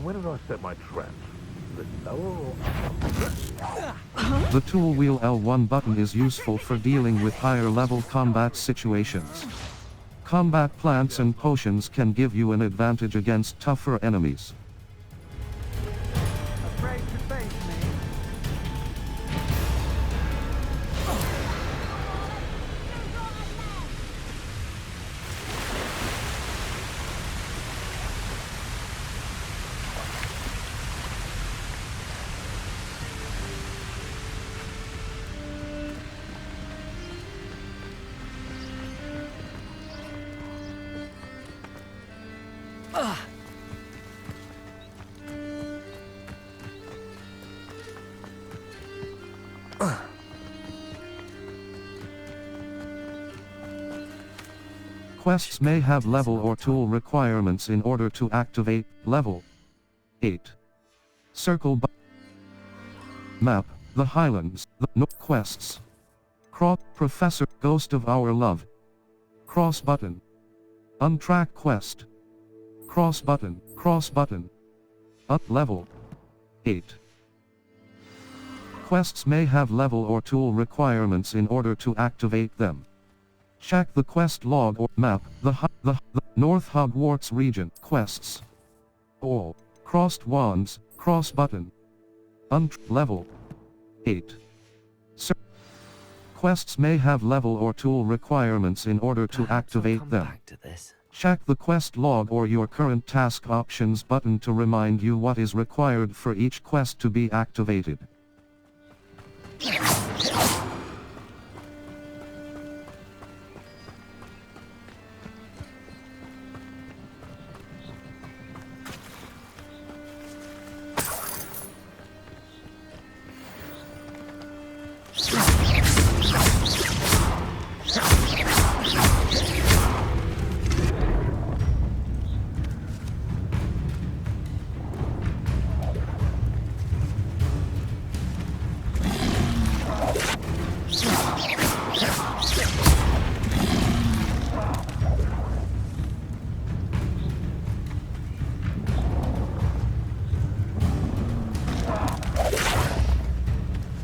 where did I set my traps? This lower or The tool wheel L1 button is useful for dealing with higher level combat situations. Combat plants and potions can give you an advantage against tougher enemies. Afraid to face me? Quests may have level or tool requirements in order to activate. Level 8. Circle Map, the Highlands, the Quests. Professor, Ghost of Our Love. Cross button. Untrack quest. Cross button. Up level 8. Quests may have level or tool requirements in order to activate them. Check the quest log or map, the North Hogwarts region, quests. All. Crossed wands, cross button. Level 8. Quests may have level or tool requirements in order to activate them. Check the quest log or your current task options button to remind you what is required for each quest to be activated.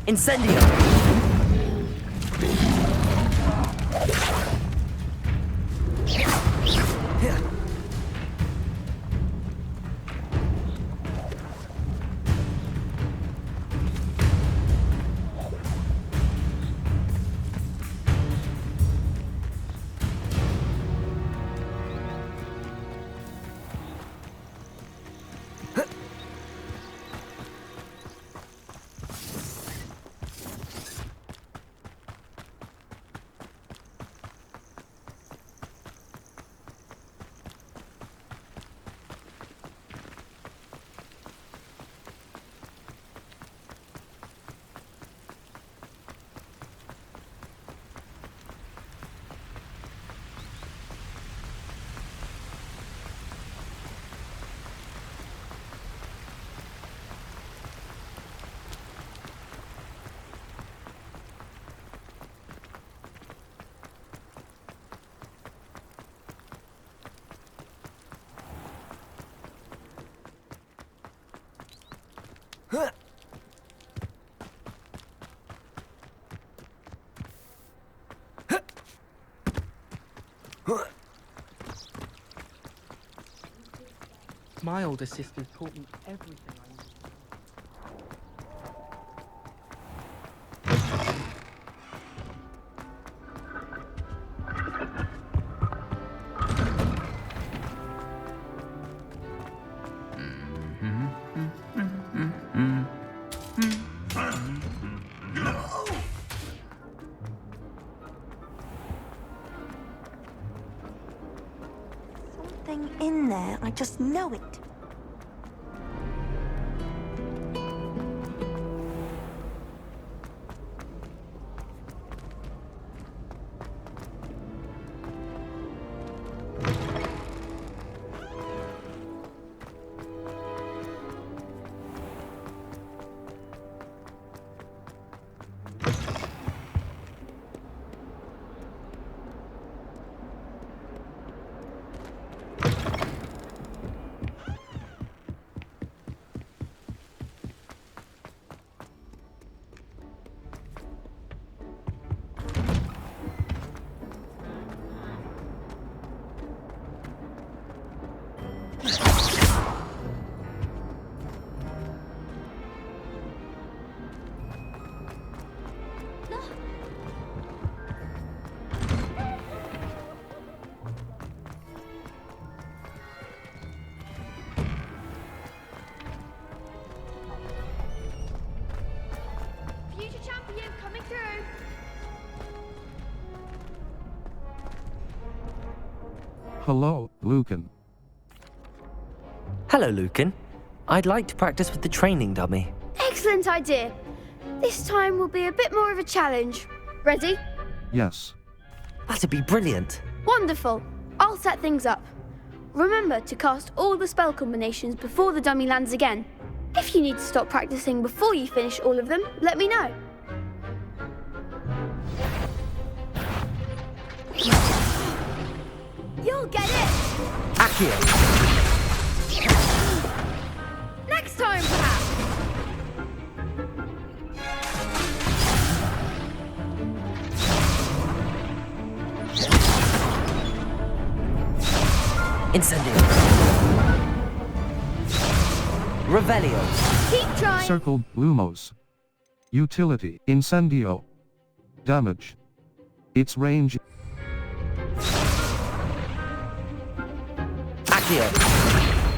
Incendio! My older sister taught me everything I knew. Something in there, I just know it. Hello, Lucan. Hello, Lucan. I'd like to practice with the training dummy. Excellent idea. This time will be a bit more of a challenge. Ready? Yes. That'd be brilliant. Wonderful. I'll set things up. Remember to cast all the spell combinations before the dummy lands again. If you need to stop practicing before you finish all of them, let me know. You'll get it! Accio! Next time, perhaps! Incendio. Revelio. Keep trying! Circled, Lumos. Utility, Incendio. Damage. Its range. Accio.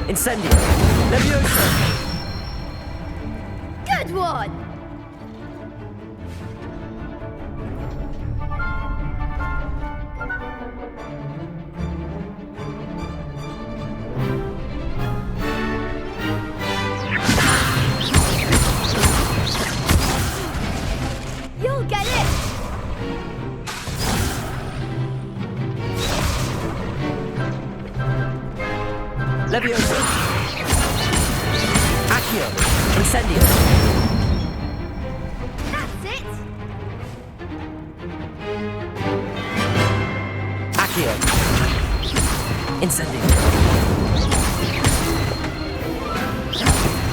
Incendio. Levioso. Good one! You'll get it! Levioso. Accio. Incendio. That's it! Accio. Incendio.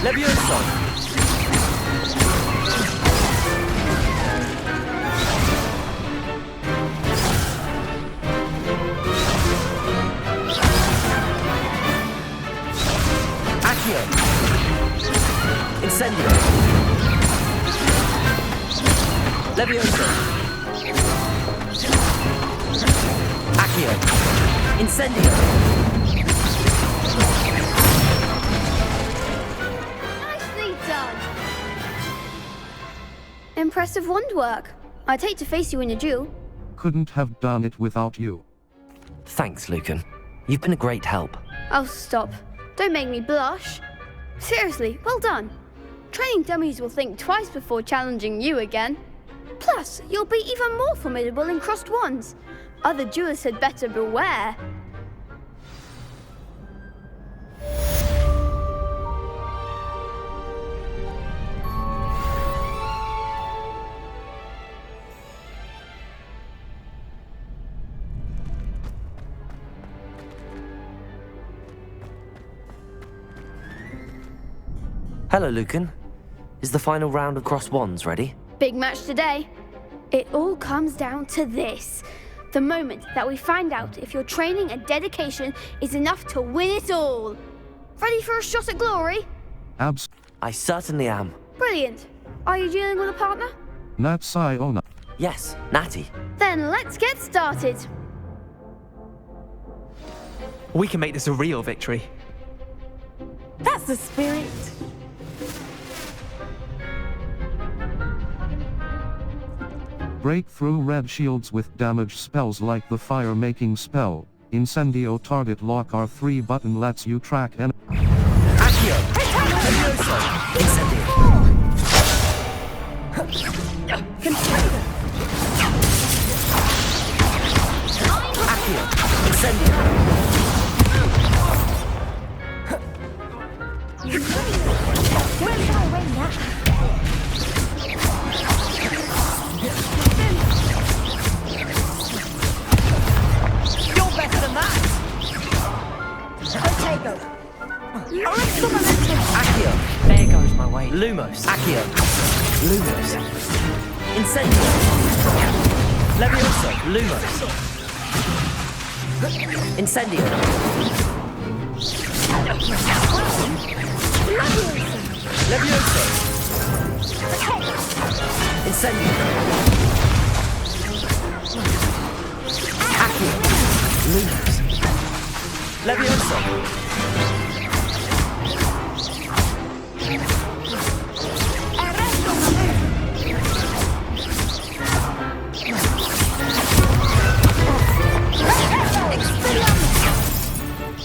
Levioso. Accio. Incendio. Levioso. Accio. Incendio. Nicely done! Impressive wand work. I'd hate to face you in a duel. Couldn't have done it without you. Thanks, Lucan. You've been a great help. Oh, stop. Don't make me blush. Seriously, well done. Training dummies will think twice before challenging you again. Plus, you'll be even more formidable in crossed wands. Other duelists had better beware. Hello, Lucan. Is the final round of cross wands ready? Big match today. It all comes down to this. The moment that we find out if your training and dedication is enough to win it all. Ready for a shot at glory? Abs. I certainly am. Brilliant. Are you dealing with a partner? Nat Siona. Yes, Natty. Then let's get started. We can make this a real victory. That's the spirit. Break through red shields with damage spells like the fire-making spell. Incendio target lock R3 button lets you track and Accio. Levioso. Incendio. Accio. Incendio. Don't far away now. You're better than that. Potato. Accio. There goes my way. Lumos. Accio. Lumos. Incendio. Levioso. Lumos. Incendio. Levioso. Incendio. Accio. Lumos. Levioso.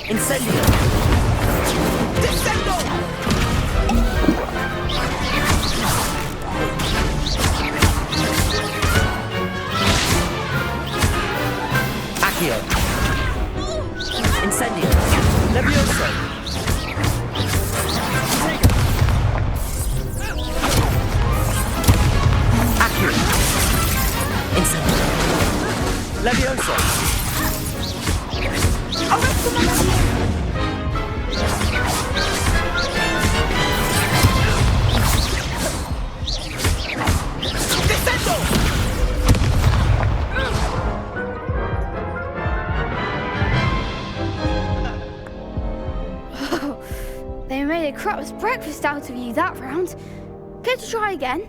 Incendio! Descendo! Accio! Incendio! Levioso! Accio! Incendio! Levioso! They made a crap's breakfast out of you that round. Care to try again?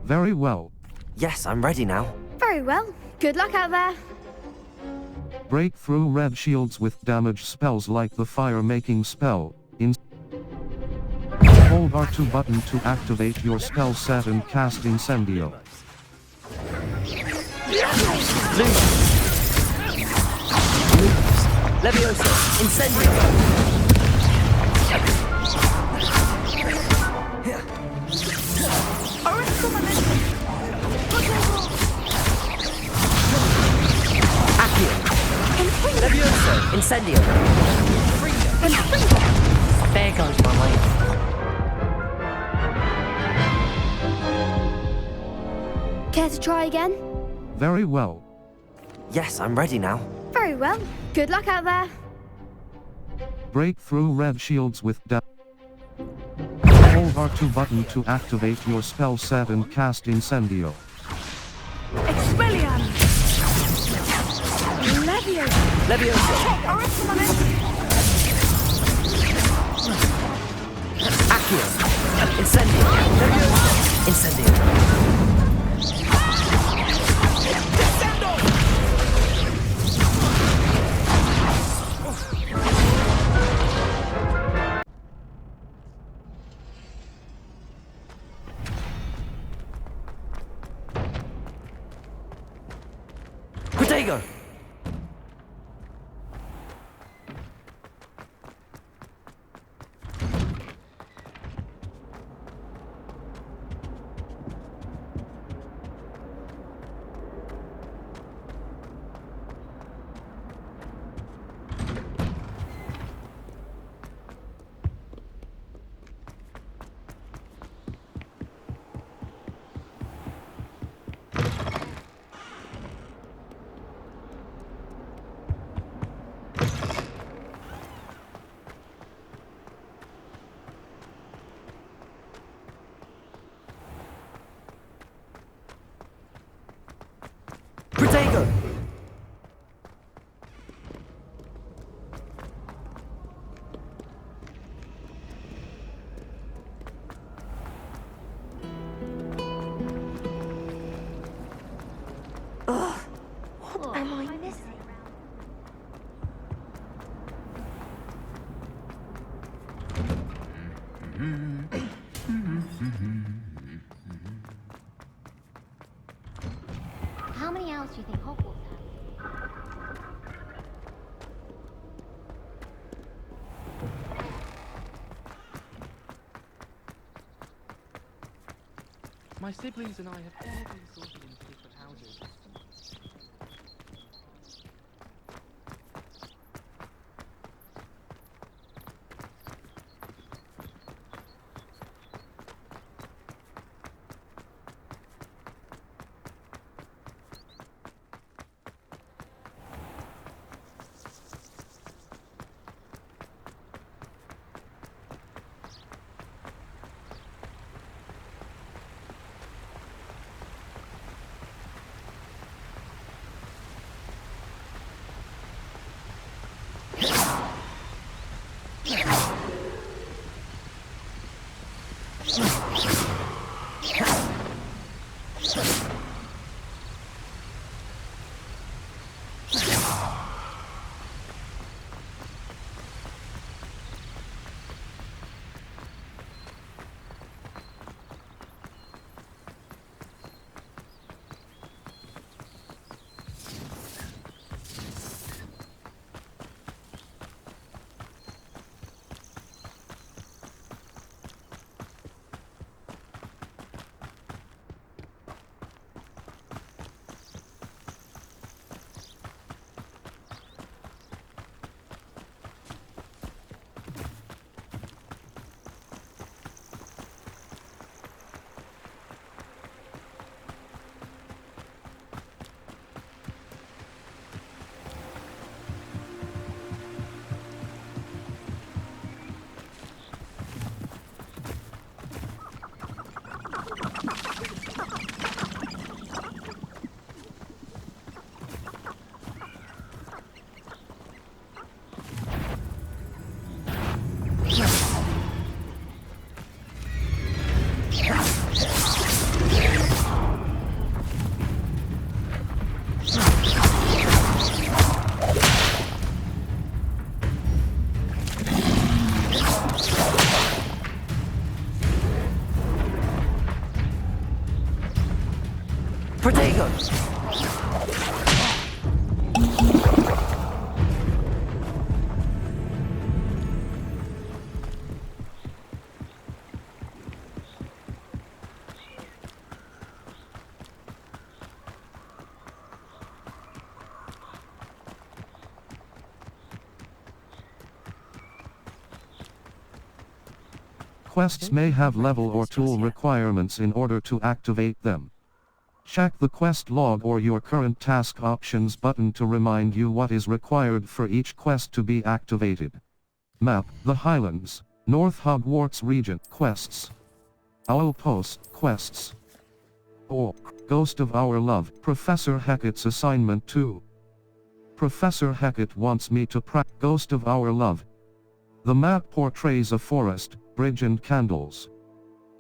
Very well. Yes, I'm ready now. Very well. Good luck out there. Break through red shields with damage spells like the fire-making spell. Hold R2 button to activate your spell set and cast Incendio. Levioso! Incendio! Accio! Levioso! Incendio! There goes my way. Care to try again? Very well. Yes, I'm ready now. Very well. Good luck out there. Break through red shields with Hold R2 button to activate your spell set and cast Incendio. Expelliarmus! Levioso! Levioso! Accio! Incendio! Levioso! Incendio! Protego! Protego! What am I missing? How many owls do you think Hogwarts has? My siblings and I have all been sorted into different houses. Quests may have level or tool requirements in order to activate them. Check the quest log or your current task options button to remind you what is required for each quest to be activated. Map, the Highlands, North Hogwarts region, quests. Owl Post, quests. Or, Ghost of Our Love, Professor Hecat's assignment 2. Professor Hecat wants me to Ghost of Our Love. The map portrays a forest, bridge and candles.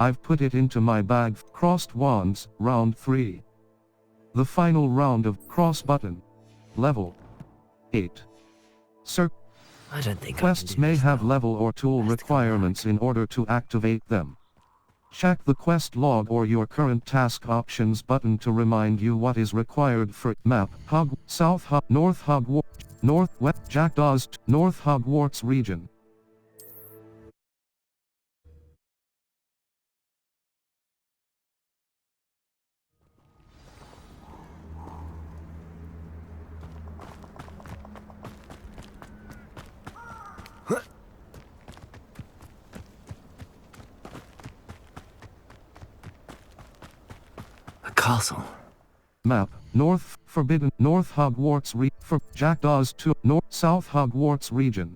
I've put it into my bag. Crossed Wands, round 3. The final round of cross button. Level 8. I don't think Quests I can do may this have now. level or tool requirements in order to activate them. Check the quest log or your current task options button to remind you what is required for map, South North Hogwarts, Northwest Jackdaws, North Hogwarts region. A castle. Map, North Forbidden, North Hogwarts for Jackdaws to North South Hogwarts region,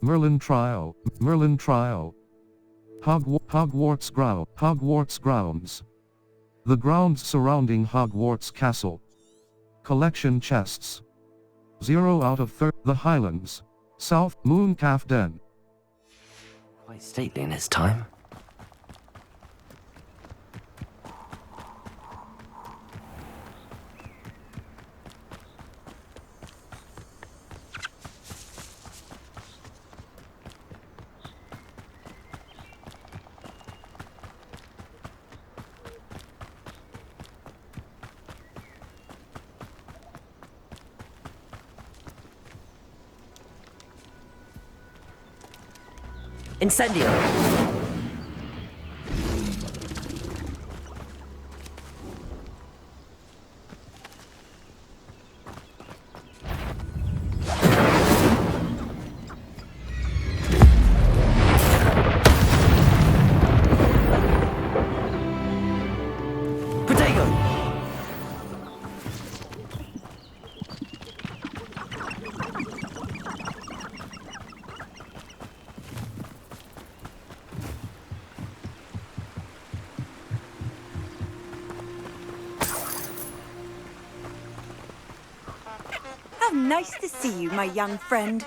Merlin Trial, Hogwarts grounds. The grounds surrounding Hogwarts Castle. Collection chests. 0 out of 30, the Highlands, South Mooncalf Den. Quite stately in its time. Incendio! How nice to see you, my young friend.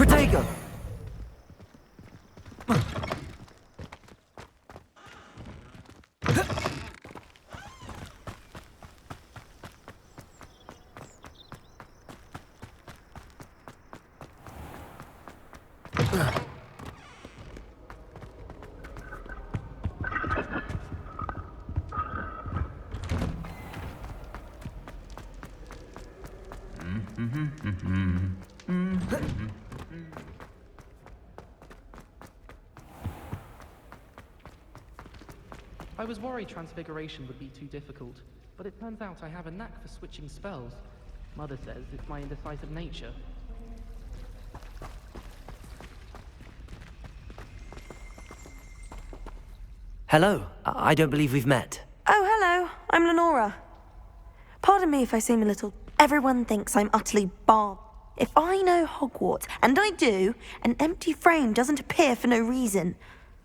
Protego! I was worried Transfiguration would be too difficult, but it turns out I have a knack for switching spells. Mother says it's my indecisive nature. Hello, I don't believe we've met. Oh, hello. I'm Lenora. Pardon me if I seem a little... Everyone thinks I'm utterly If I know Hogwarts, and I do, an empty frame doesn't appear for no reason.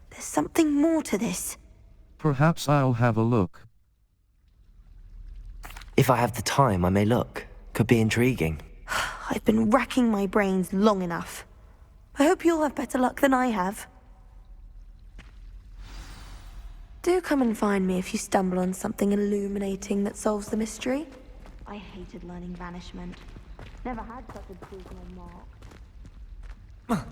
There's something more to this. Perhaps I'll have a look. If I have the time, I may look. Could be intriguing. I've been racking my brains long enough. I hope you'll have better luck than I have. Do come and find me if you stumble on something illuminating that solves the mystery. I hated learning banishment. Never had such a dismal mark.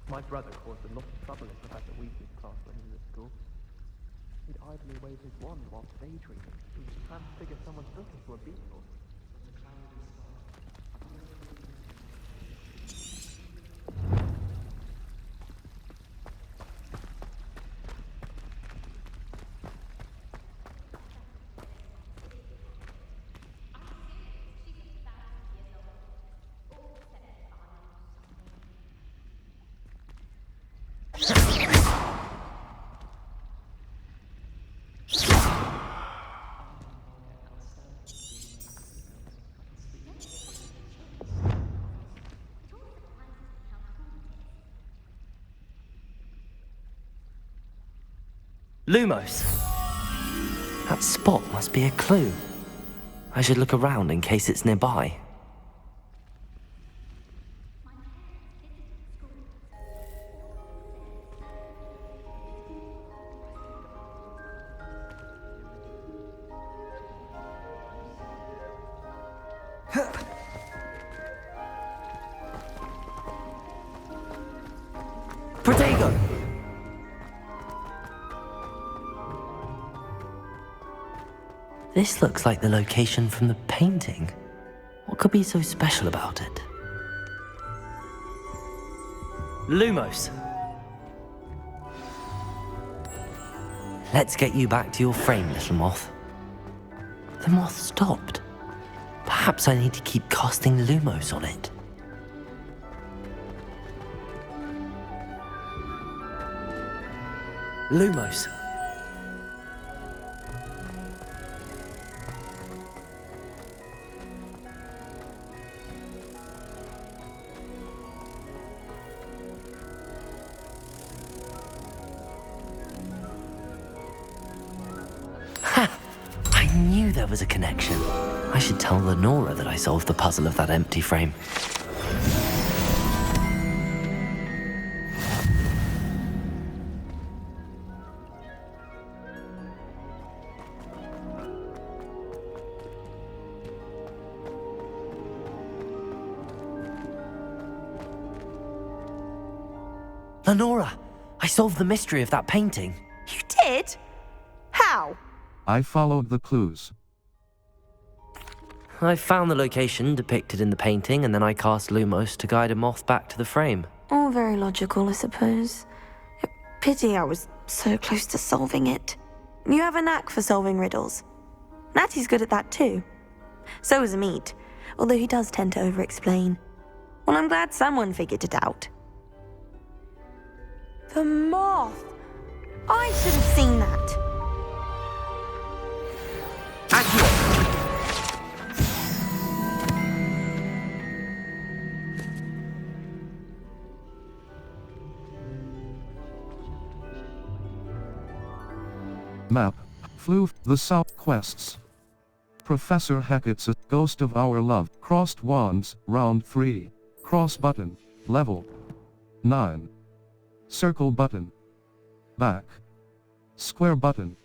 My brother caused a lot of trouble in Professor Weasley's class when he was at school. He'd idly wave his wand while daydreaming. He'd transfigure someone's book into a beetle. Lumos! That spot must be a clue. I should look around in case it's nearby. Protego! This looks like the location from the painting. What could be so special about it? Lumos! Let's get you back to your frame, little moth. The moth stopped. Perhaps I need to keep casting Lumos on it. Lumos. There was a connection. I should tell Lenora that I solved the puzzle of that empty frame. Lenora, I solved the mystery of that painting. You did? How? I followed the clues. I found the location depicted in the painting, and then I cast Lumos to guide a moth back to the frame. All very logical, I suppose. Pity I was so close to solving it. You have a knack for solving riddles. Natty's good at that too. So is Amit, although he does tend to over-explain. Well, I'm glad someone figured it out. The moth! I should have seen that. Map. Flew the South quests. Professor Hackett's a Ghost of Our Love. Crossed wands, round 3. Cross button, level 9. Circle button. Back. Square button.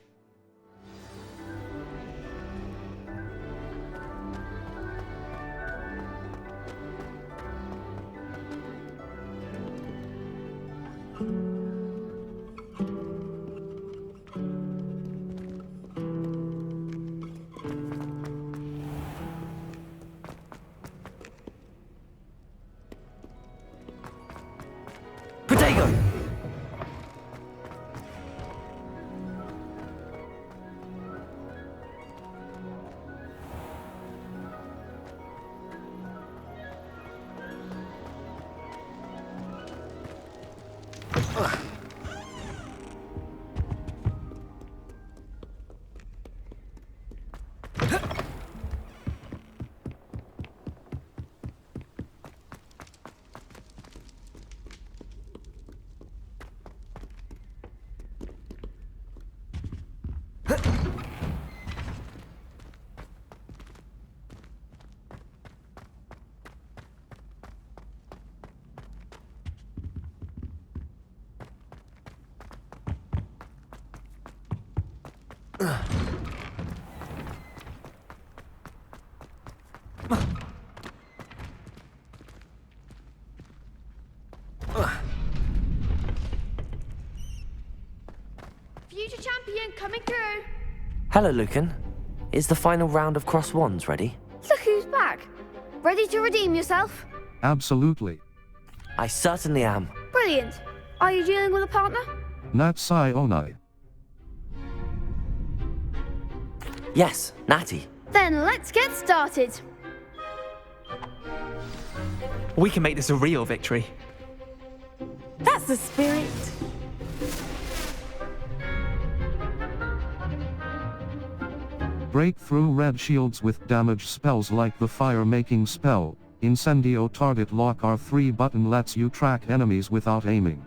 Future champion coming through. Hello, Lucan. Is the final round of Cross Wands ready? Look who's back. Ready to redeem yourself? Absolutely. I certainly am. Brilliant. Are you dealing with a partner? Natsai Onai. Yes, Natty. Then let's get started. We can make this a real victory. That's the spirit. Break through red shields with damage spells like the fire-making spell. Incendio target lock R3 button lets you track enemies without aiming.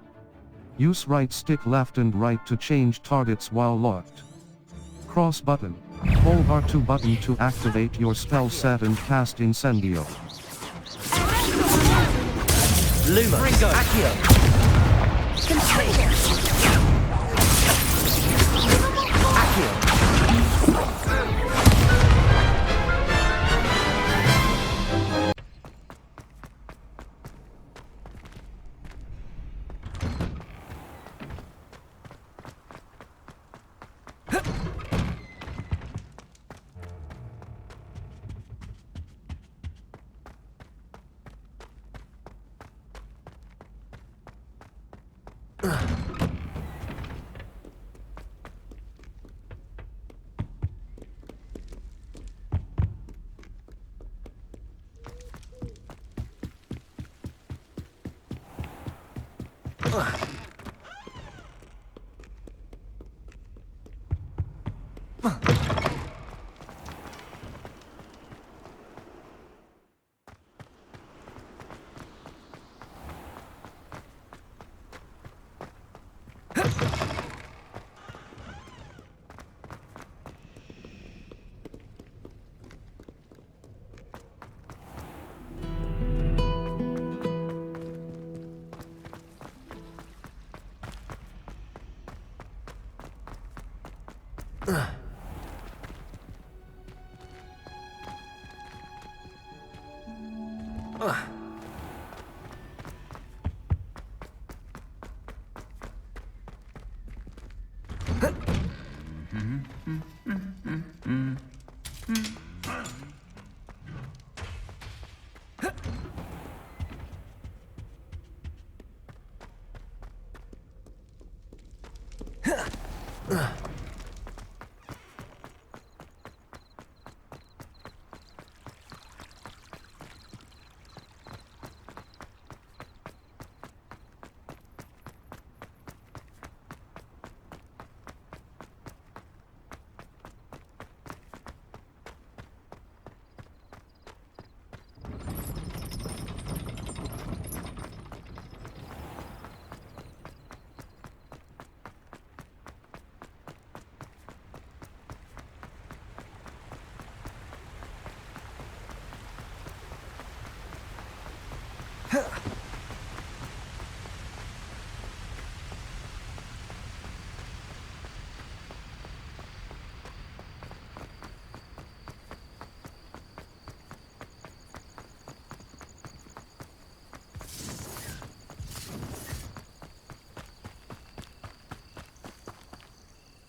Use right stick left and right to change targets while locked. Cross button. Hold R2 button to activate your spell set and cast Incendio. Lumos. Accio. Accio.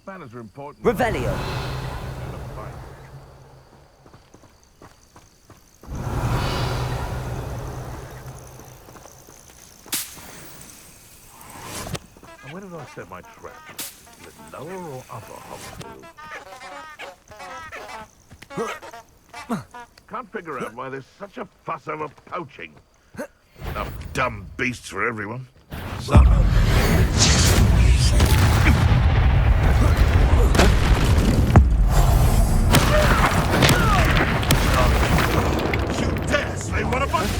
Manners are important. Revelio. And where did I set my trap? Is it lower or upper Hogwarts? Can't figure out why there's such a fuss over poaching. Enough dumb beasts for everyone. You dare slay one of us?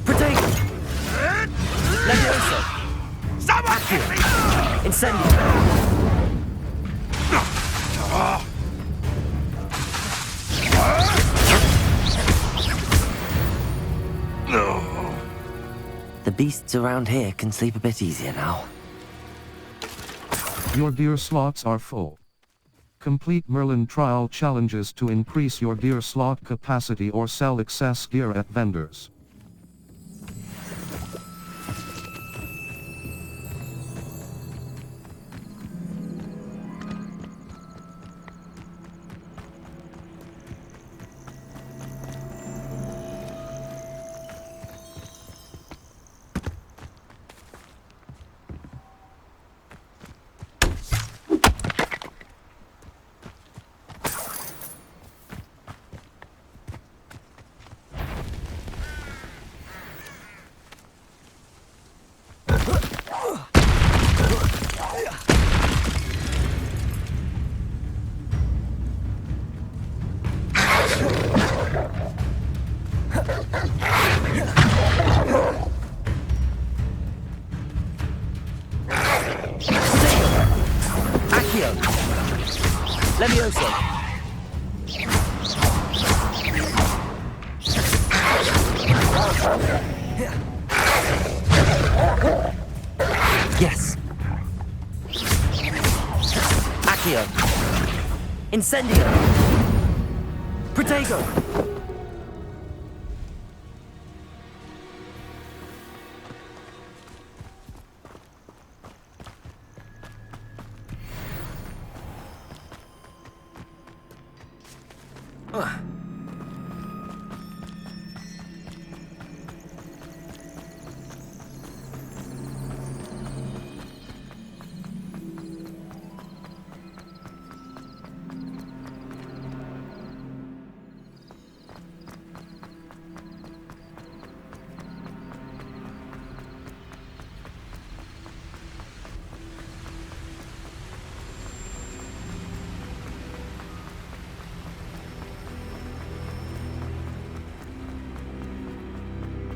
Protego. Levioso. Accio. Incendio. The beasts around here can sleep a bit easier now. Your gear slots are full. Complete Merlin trial challenges to increase your gear slot capacity or sell excess gear at vendors. Levioso! Yes. Accio. Incendio. Protego.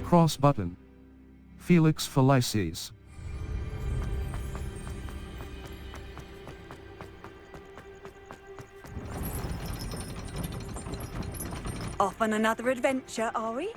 Cross button. Felix Felices. Off on another adventure, are we?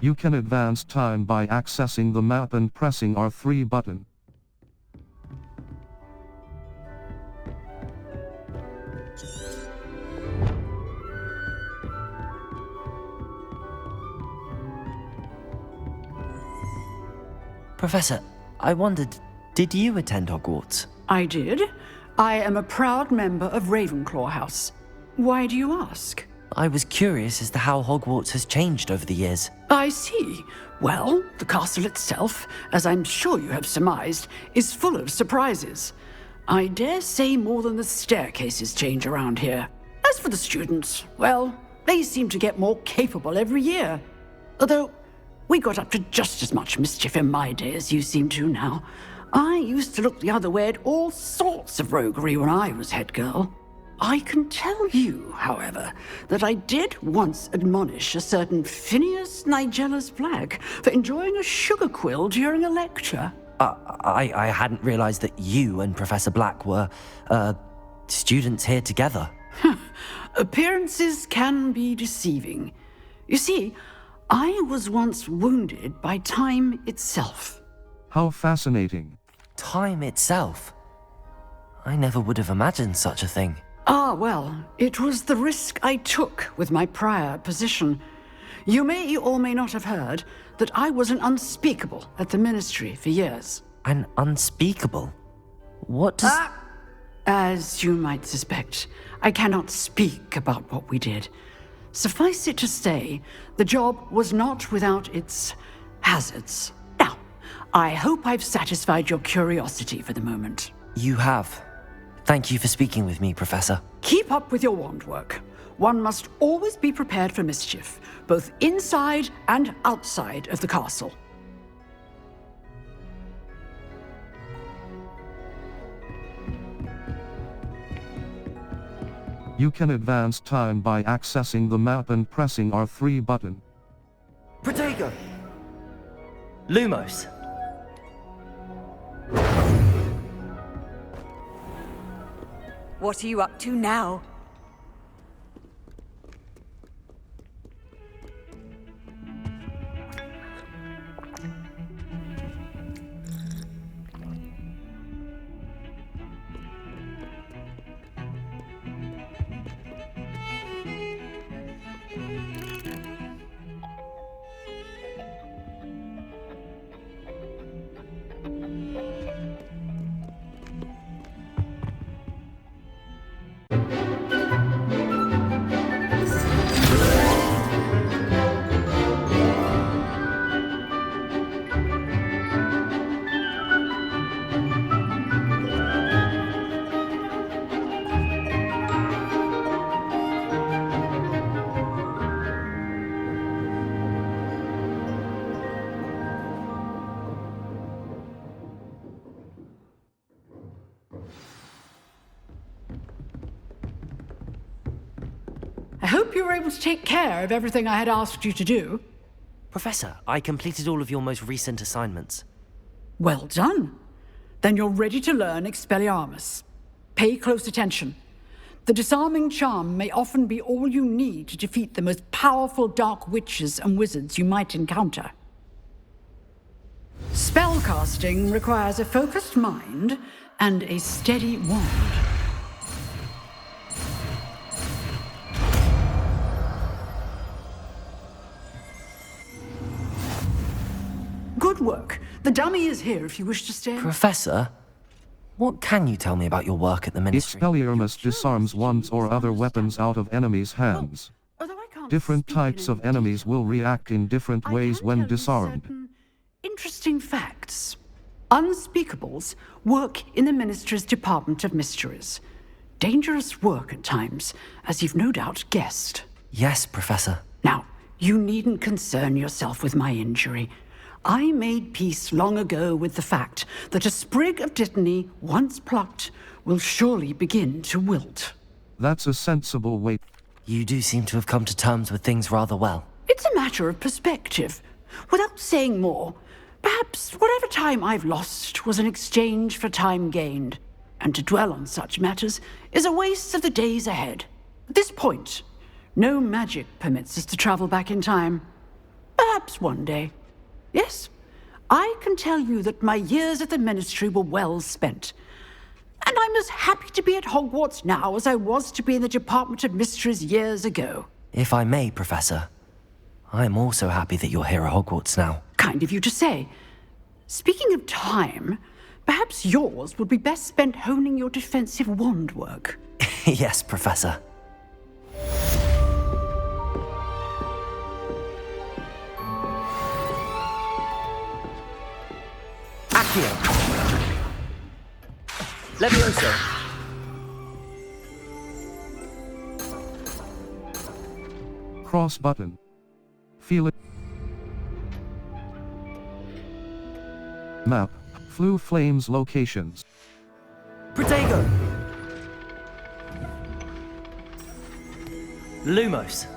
You can advance time by accessing the map and pressing R3 button. Professor, I wondered, did you attend Hogwarts? I did. I am a proud member of Ravenclaw House. Why do you ask? I was curious as to how Hogwarts has changed over the years. I see. Well, the castle itself, as I'm sure you have surmised, is full of surprises. I dare say more than the staircases change around here. As for the students, well, they seem to get more capable every year. Although, we got up to just as much mischief in my day as you seem to now. I used to look the other way at all sorts of roguery when I was head girl. I can tell you, however, that I did once admonish a certain Phineas Nigellus Black for enjoying a sugar quill during a lecture. I hadn't realized that you and Professor Black were, students here together. Appearances can be deceiving. You see, I was once wounded by time itself. How fascinating. Time itself? I never would have imagined such a thing. Ah, well, it was the risk I took with my prior position. You may or may not have heard that I was an unspeakable at the Ministry for years. An unspeakable? What does... As you might suspect, I cannot speak about what we did. Suffice it to say, the job was not without its hazards. Now, I hope I've satisfied your curiosity for the moment. You have. Thank you for speaking with me, Professor. Keep up with your wand work. One must always be prepared for mischief, both inside and outside of the castle. You can advance time by accessing the map and pressing R3 button. Protego! Lumos! What are you up to now? I hope you were able to take care of everything I had asked you to do. Professor, I completed all of your most recent assignments. Well done. Then you're ready to learn Expelliarmus. Pay close attention. The disarming charm may often be all you need to defeat the most powerful dark witches and wizards you might encounter. Spellcasting requires a focused mind and a steady wand. Good work. The dummy is here if you wish to stay. Professor, what can you tell me about your work at the Ministry? Expelliarmus disarms wands or other weapons out of enemies' hands. Different types of enemies will react in different ways when disarmed. Interesting facts. Unspeakables work in the Ministry's Department of Mysteries. Dangerous work at times, as you've no doubt guessed. Yes, Professor. Now, you needn't concern yourself with my injury. I made peace long ago with the fact that a sprig of dittany, once plucked, will surely begin to wilt. That's a sensible way. You do seem to have come to terms with things rather well. It's a matter of perspective. Without saying more, perhaps whatever time I've lost was an exchange for time gained, and to dwell on such matters is a waste of the days ahead. At this point, no magic permits us to travel back in time. Perhaps one day. Yes, I can tell you that my years at the Ministry were well spent. And I'm as happy to be at Hogwarts now as I was to be in the Department of Mysteries years ago. If I may, Professor, I'm also happy that you're here at Hogwarts now. Kind of you to say. Speaking of time, perhaps yours would be best spent honing your defensive wand work. Yes, Professor. Accio! Levioso! Cross button. Feel it. Map. Flu Flames locations. Protego! Lumos!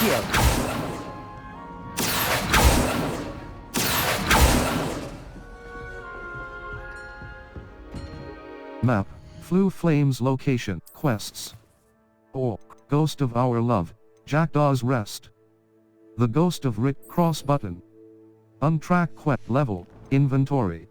Accio! Map, Flue Flames location, quests. Or, Ghost of Our Love, Jackdaw's Rest. The Ghost of Rick cross button. Untracked quest level, inventory.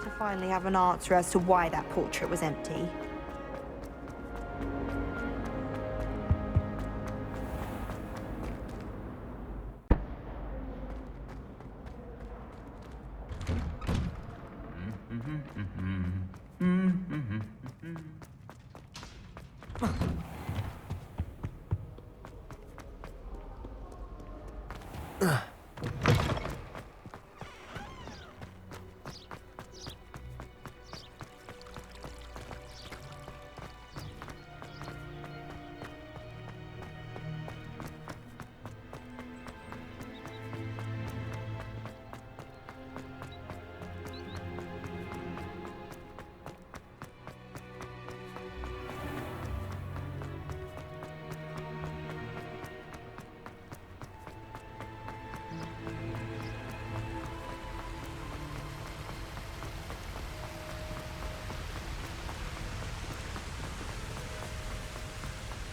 To finally have an answer as to why that portrait was empty.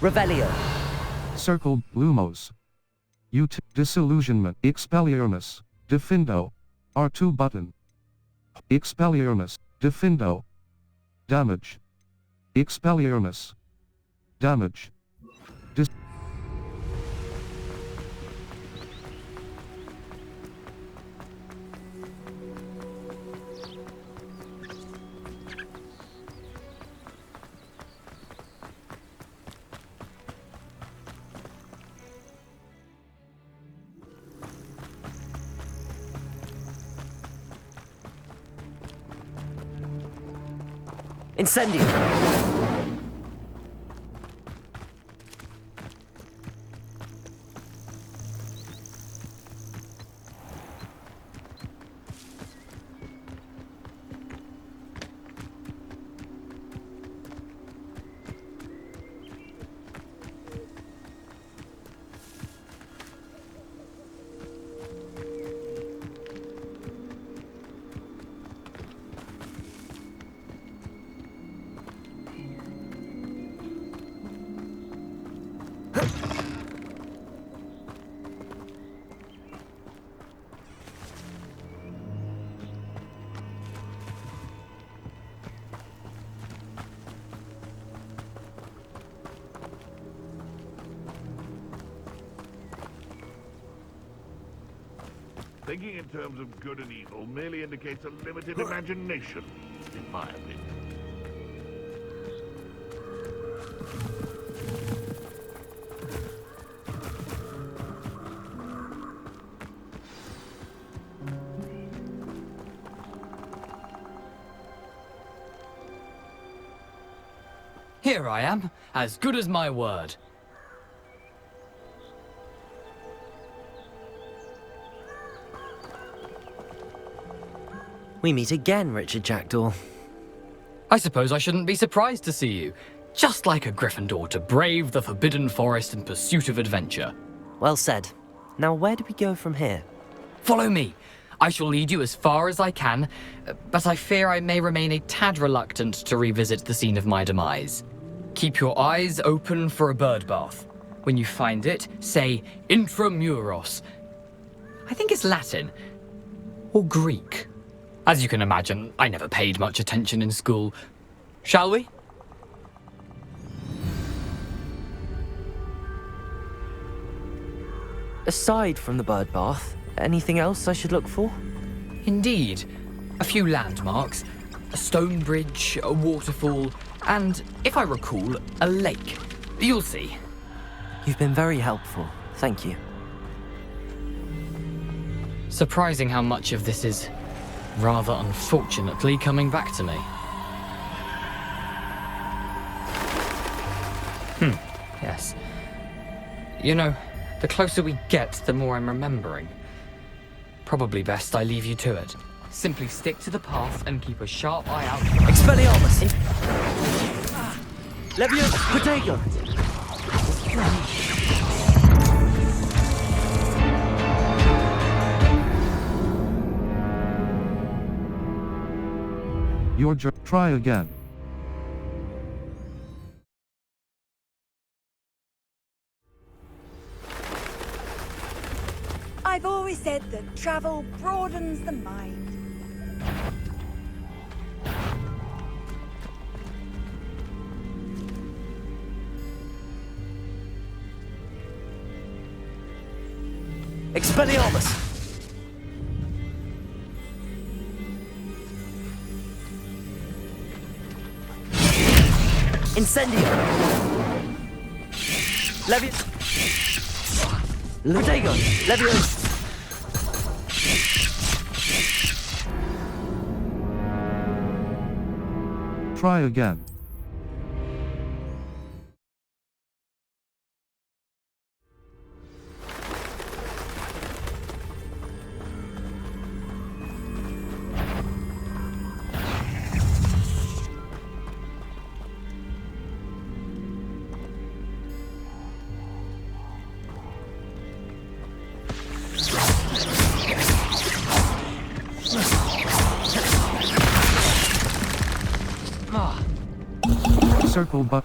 Revelio. Circled, Lumos. Disillusionment, Expelliarmus, Defindo. R2 button. Expelliarmus, Defindo. Damage. Expelliarmus. Damage. Incendio. Thinking in terms of good and evil merely indicates a limited imagination, in my opinion. Here I am, as good as my word. We meet again, Richard Jackdaw. I suppose I shouldn't be surprised to see you. Just like a Gryffindor to brave the Forbidden Forest in pursuit of adventure. Well said. Now where do we go from here? Follow me. I shall lead you as far as I can, but I fear I may remain a tad reluctant to revisit the scene of my demise. Keep your eyes open for a bird bath. When you find it, say Intramuros. I think it's Latin. Or Greek. As you can imagine, I never paid much attention in school. Shall we? Aside from the bird bath, anything else I should look for? Indeed. A few landmarks. a stone bridge, a waterfall, and, if I recall, a lake. You'll see. You've been very helpful. Thank you. Surprising how much of this is, rather unfortunately, coming back to me. Yes. You know, the closer we get, the more I'm remembering. Probably best I leave you to it. Simply stick to the path and keep a sharp eye out. Expelliarmus! Levius Protego! Try again. I've always said that travel broadens the mind. Expelliarmus! Incendio! Levius! Protego! Levius! Try again. Circle but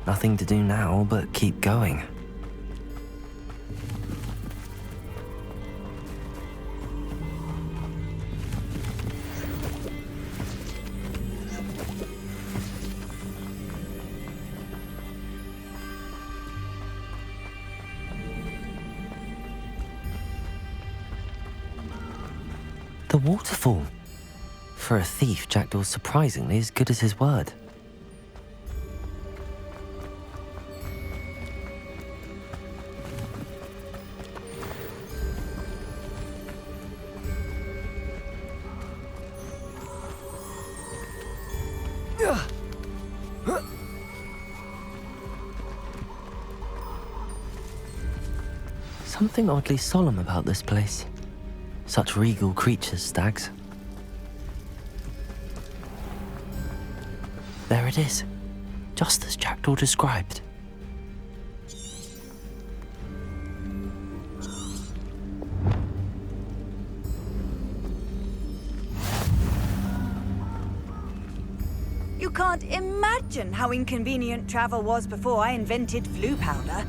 Nothing to do now but keep going. The waterfall. For a thief, Jackdaw's surprisingly as good as his word. Something oddly solemn about this place. Such regal creatures, stags. There it is, just as Jackdaw described. You can't imagine how inconvenient travel was before I invented flu powder.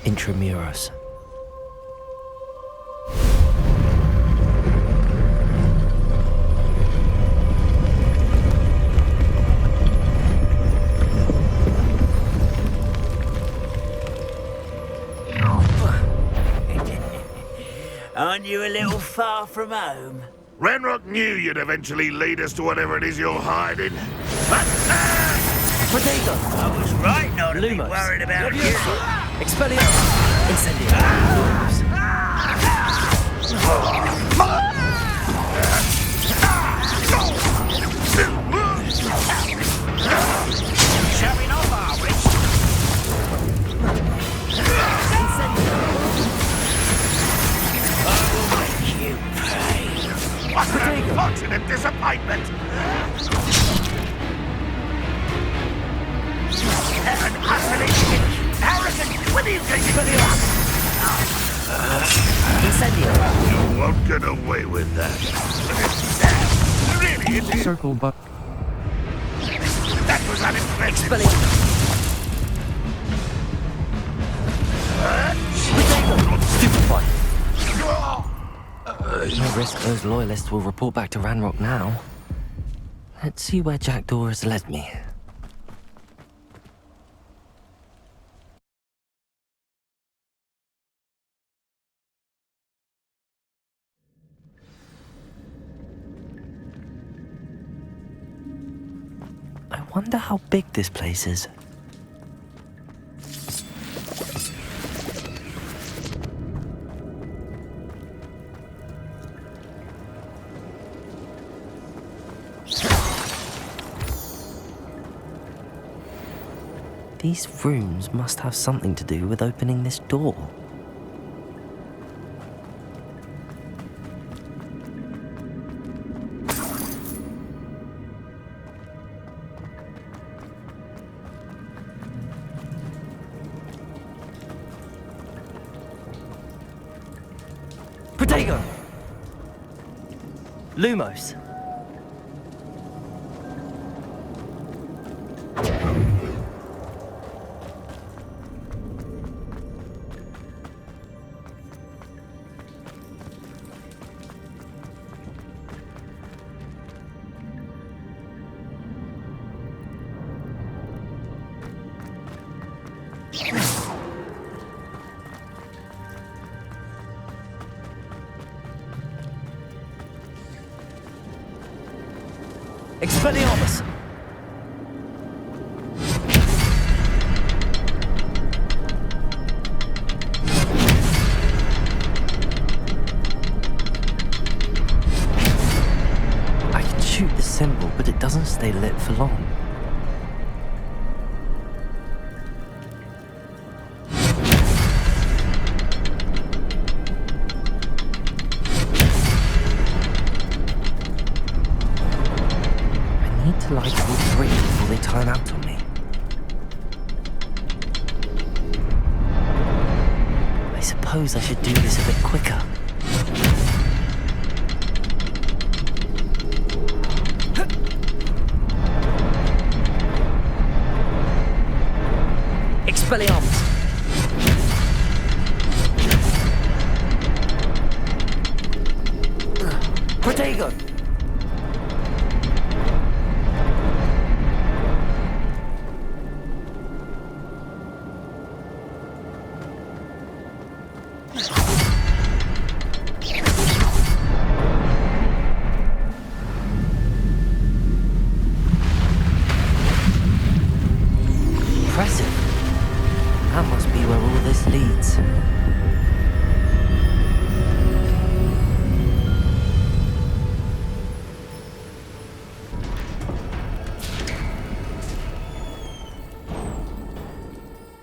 Intramuros. Aren't you a little far from home? Renrock knew you'd eventually lead us to whatever it is you're hiding. Potato! I was right not to be Lumos. worried about you. Expelliarmus! Incendio! and disappointment. An utterly arrogant. When are you going to put it up? You won't get away with that. Really, it is. Circle but. That was unexpected. Stupid one. No risk those loyalists will report back to Ranrock now. Let's see where Jackdaw has led me. I wonder how big this place is. These rooms must have something to do with opening this door. Protego! Lumos! Expelliarmus! I can shoot the symbol, but it doesn't stay lit for long. To light all three before they time out on me. I suppose I should do this a bit quicker. Expelliarmus! Protego!